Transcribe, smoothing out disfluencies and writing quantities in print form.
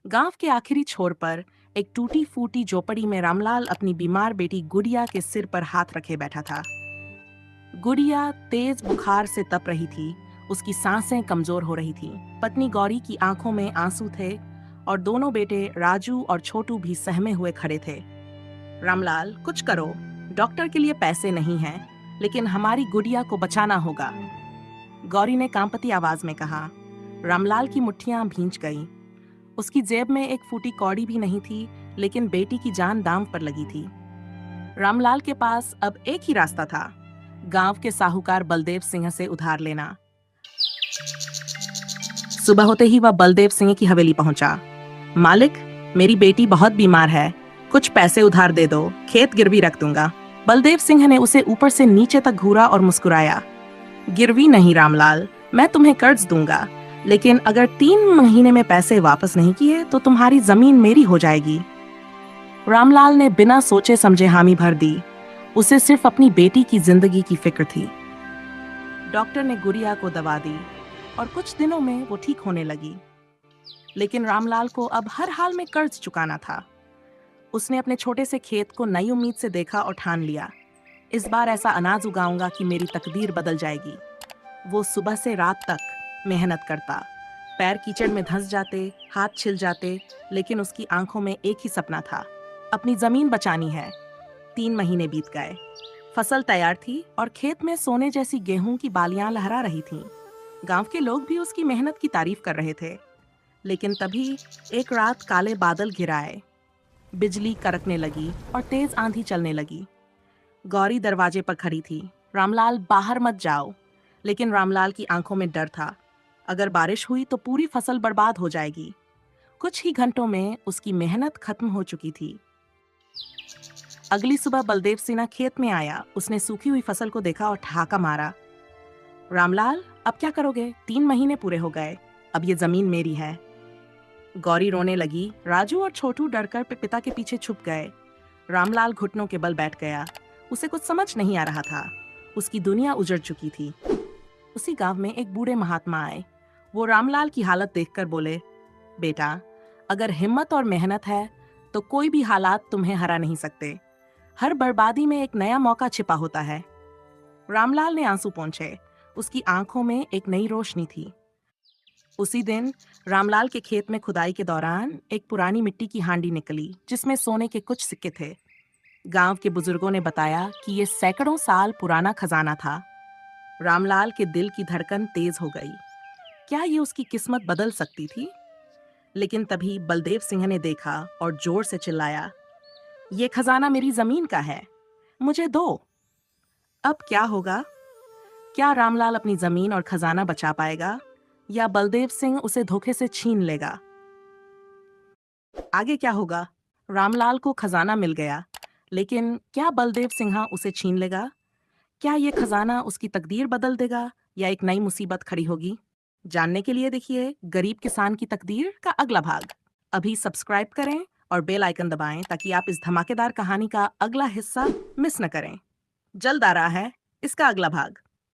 गांव के आखिरी छोर पर एक टूटी फूटी झोपड़ी में रामलाल अपनी बीमार बेटी गुड़िया के सिर पर हाथ रखे बैठा था। गुड़िया तेज बुखार से तप रही थी। उसकी सांसें कमजोर हो रही थी। पत्नी गौरी की आंखों में आंसू थे और दोनों बेटे राजू और छोटू भी सहमे हुए खड़े थे। रामलाल, कुछ करो। डॉक्टर के लिए पैसे नहीं हैं, लेकिन हमारी गुड़िया को बचाना होगा, गौरी ने कांपती आवाज में कहा। रामलाल की मुट्ठियां भींच गईं। उसकी जेब में एक फूटी कौड़ी भी नहीं थी, लेकिन बेटी की जान दांव पर लगी थी। रामलाल के पास अब एक ही रास्ता था, गांव के साहूकार बलदेव सिंह से उधार लेना। सुबह होते ही वह बलदेव सिंह की हवेली पहुंचा। मालिक, मेरी बेटी बहुत बीमार है, कुछ पैसे उधार दे दो, खेत गिरवी रख दूंगा। बलदेव सिंह ने उसे ऊपर से नीचे तक घूरा और मुस्कुराया। गिरवी नहीं रामलाल, मैं तुम्हें कर्ज दूंगा, लेकिन अगर 3 महीने में पैसे वापस नहीं किए तो तुम्हारी जमीन मेरी हो जाएगी। रामलाल ने बिना सोचे समझे हामी भर दी। उसे सिर्फ अपनी बेटी की जिंदगी की फिक्र थी। डॉक्टर ने गुड़िया को दवा दी और कुछ दिनों में वो ठीक होने लगी। लेकिन रामलाल को अब हर हाल में कर्ज चुकाना था। उसने अपने छोटे से खेत को नई उम्मीद से देखा और ठान लिया, इस बार ऐसा अनाज उगाऊंगा कि मेरी तकदीर बदल जाएगी। वो सुबह से रात तक मेहनत करता। पैर कीचड़ में धंस जाते, हाथ छिल जाते, लेकिन उसकी आंखों में एक ही सपना था, अपनी जमीन बचानी है। 3 महीने बीत गए। फसल तैयार थी और खेत में सोने जैसी गेहूं की बालियां लहरा रही थीं। गांव के लोग भी उसकी मेहनत की तारीफ कर रहे थे। लेकिन तभी एक रात काले बादल घिर आए। बिजली कड़कने लगी और तेज आंधी चलने लगी। गौरी दरवाजे पर खड़ी थी। रामलाल, बाहर मत जाओ। लेकिन रामलाल की आंखों में डर था। अगर बारिश हुई तो पूरी फसल बर्बाद हो जाएगी। कुछ ही घंटों में उसकी मेहनत खत्म हो चुकी थी। अगली सुबह बलदेव सिन्हा खेत में आया। उसने सूखी हुई फसल को देखा और ठहाका मारा। रामलाल, अब क्या करोगे? 3 महीने पूरे हो गए, अब ये जमीन मेरी है। गौरी रोने लगी। राजू और छोटू डरकर पिता के पीछे छुप गए। रामलाल घुटनों के बल बैठ गया। उसे कुछ समझ नहीं आ रहा था। उसकी दुनिया उजड़ चुकी थी। उसी गांव में एक बूढ़े महात्मा आए। वो रामलाल की हालत देखकर बोले, बेटा, अगर हिम्मत और मेहनत है तो कोई भी हालात तुम्हें हरा नहीं सकते। हर बर्बादी में एक नया मौका छिपा होता है। रामलाल ने आंसू पोंछे। उसकी आंखों में एक नई रोशनी थी। उसी दिन रामलाल के खेत में खुदाई के दौरान एक पुरानी मिट्टी की हांडी निकली, जिसमें सोने के कुछ सिक्के थे। गांव के बुजुर्गों ने बताया कि ये सैकड़ों साल पुराना खजाना था। रामलाल के दिल की धड़कन तेज हो गई। क्या ये उसकी किस्मत बदल सकती थी? लेकिन तभी बलदेव सिंह ने देखा और जोर से चिल्लाया, ये खजाना मेरी जमीन का है, मुझे दो। अब क्या होगा? क्या रामलाल अपनी जमीन और खजाना बचा पाएगा, या बलदेव सिंह उसे धोखे से छीन लेगा? आगे क्या होगा? रामलाल को खजाना मिल गया, लेकिन क्या बलदेव सिंह उसे छीन लेगा? क्या ये खजाना उसकी तकदीर बदल देगा या एक नई मुसीबत खड़ी होगी? जानने के लिए देखिए गरीब किसान की तकदीर का अगला भाग। अभी सब्सक्राइब करें और बेल आइकन दबाएं ताकि आप इस धमाकेदार कहानी का अगला हिस्सा मिस न करें। जल्द आ रहा है इसका अगला भाग।